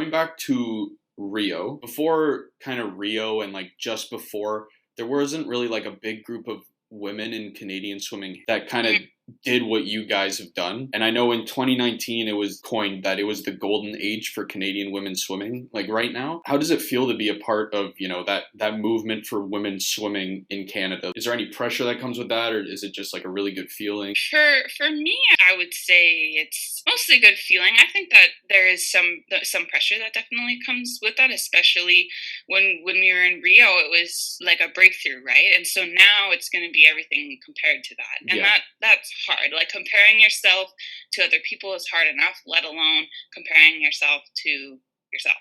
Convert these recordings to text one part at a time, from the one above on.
Going back to Rio, before kind of Rio and like just before, there wasn't really like a big group of women in Canadian swimming that kind of did what you guys have done. And I know in 2019 it was coined that it was the golden age for Canadian women swimming. Like right now, how does it feel to be a part of, that movement for women swimming in Canada? Is there any pressure that comes with that, or is it just like a really good feeling? For me, I would say it's mostly a good feeling. I think that there is some pressure that definitely comes with that, especially when we were in Rio. It was like a breakthrough, right? And so now it's going to be everything compared to that, and Yeah. that's hard. Like comparing yourself to other people is hard enough, let alone comparing yourself to yourself.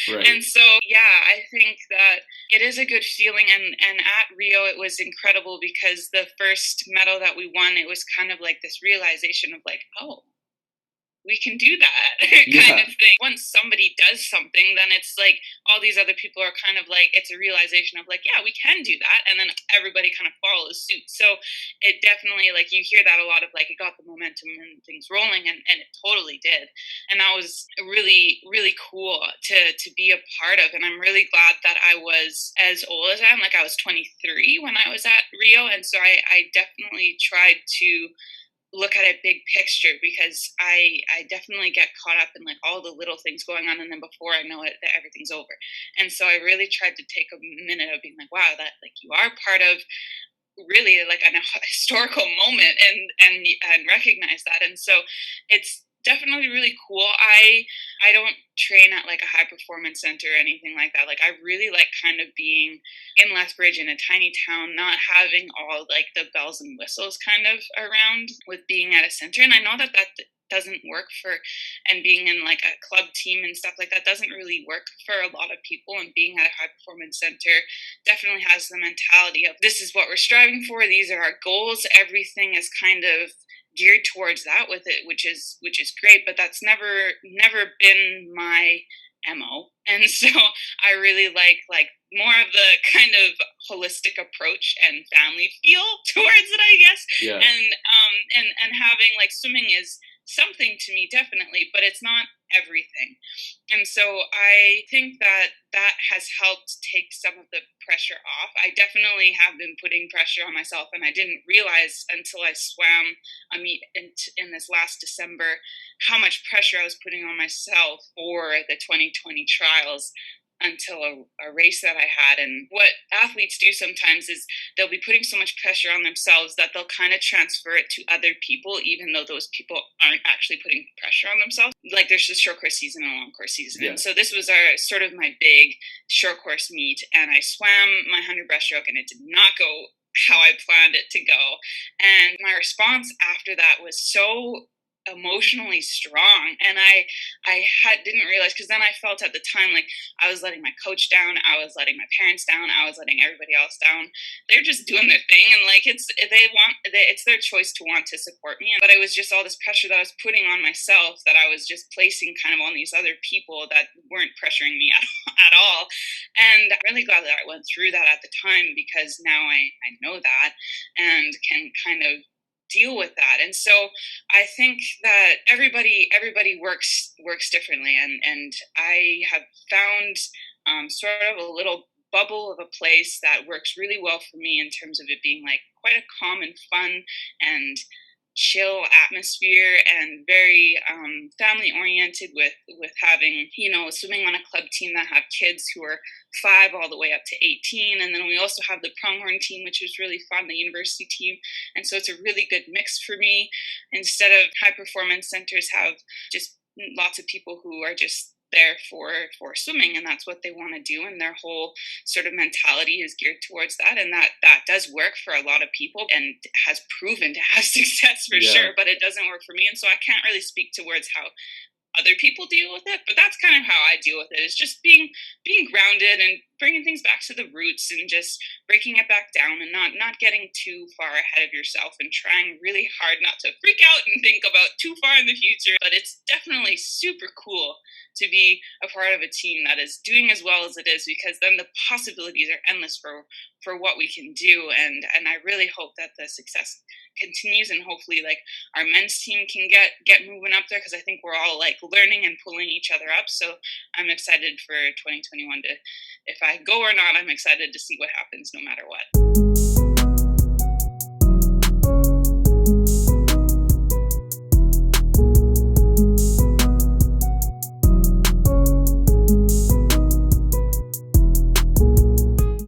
Right. And so yeah, I think that it is a good feeling, and at Rio it was incredible because the first medal that we won, it was kind of like this realization of like, oh, we can do that kind Yeah. of thing. Once somebody does something, then it's like all these other people are kind of like, it's a realization of like, yeah, we can do that. And then everybody kind of follows suit. So it definitely, like, you hear that a lot of like, it got the momentum and things rolling, and it totally did. And that was really, really cool to be a part of. And I'm really glad that I was as old as I am. Like I was 23 when I was at Rio. And so I definitely tried to look at a big picture, because I definitely get caught up in like all the little things going on, and then before I know it, that everything's over. And so I really tried to take a minute of being like, wow, that like you are part of really like an historical moment, and recognize that. And so it's definitely really cool. I don't train at like a high performance center or anything like that. Like I really like kind of being in Lethbridge, in a tiny town, not having all like the bells and whistles kind of around with being at a center. And I know that doesn't work for, and being in like a club team and stuff like that doesn't really work for a lot of people. And being at a high performance center definitely has the mentality of, this is what we're striving for, these are our goals, everything is kind of geared towards that with it, which is great. But that's never been my MO. And so I really like more of the kind of holistic approach and family feel towards it, I guess. Yeah. And having like, swimming is something to me, definitely, but it's not everything. And so I think that has helped take some of the pressure off. I definitely have been putting pressure on myself, and I didn't realize until I swam a meet in this last December how much pressure I was putting on myself for the 2020 trials, until a race that I had. And what athletes do sometimes is they'll be putting so much pressure on themselves that they'll kind of transfer it to other people, even though those people aren't actually putting pressure on themselves. Like there's the short course season and a long course season. Yeah. And so this was sort of my big short course meet, and I swam my 100 breaststroke, and it did not go how I planned it to go. And my response after that was so emotionally strong, and I didn't realize, because then I felt at the time like I was letting my coach down, I was letting my parents down, I was letting everybody else down. They're just doing their thing, and like it's their choice to want to support me. But it was just all this pressure that I was putting on myself, that I was just placing kind of on these other people that weren't pressuring me at all. And I'm really glad that I went through that at the time, because now I know that and can kind of deal with that. And so I think that everybody works differently, and I have found sort of a little bubble of a place that works really well for me, in terms of it being like quite a calm and fun and chill atmosphere, and very family oriented, with having, swimming on a club team that have kids who are 5 all the way up to 18. And then we also have the pronghorn team, which is really fun, the university team. And so it's a really good mix for me, instead of high performance centers have just lots of people who are just there for swimming, and that's what they want to do, and their whole sort of mentality is geared towards that. And that does work for a lot of people, and has proven to have success for sure, but it doesn't work for me. And so I can't really speak towards how other people deal with it, but that's kind of how I deal with it, is just being grounded and bringing things back to the roots and just breaking it back down and not getting too far ahead of yourself and trying really hard not to freak out and think about too far in the future. But it's definitely super cool to be a part of a team that is doing as well as it is, because then the possibilities are endless for what we can do. And I really hope that the success continues, and hopefully like our men's team can get moving up there, because I think we're all like learning and pulling each other up. So I'm excited for 2021 to, if I go or not, I'm excited to see what happens no matter what.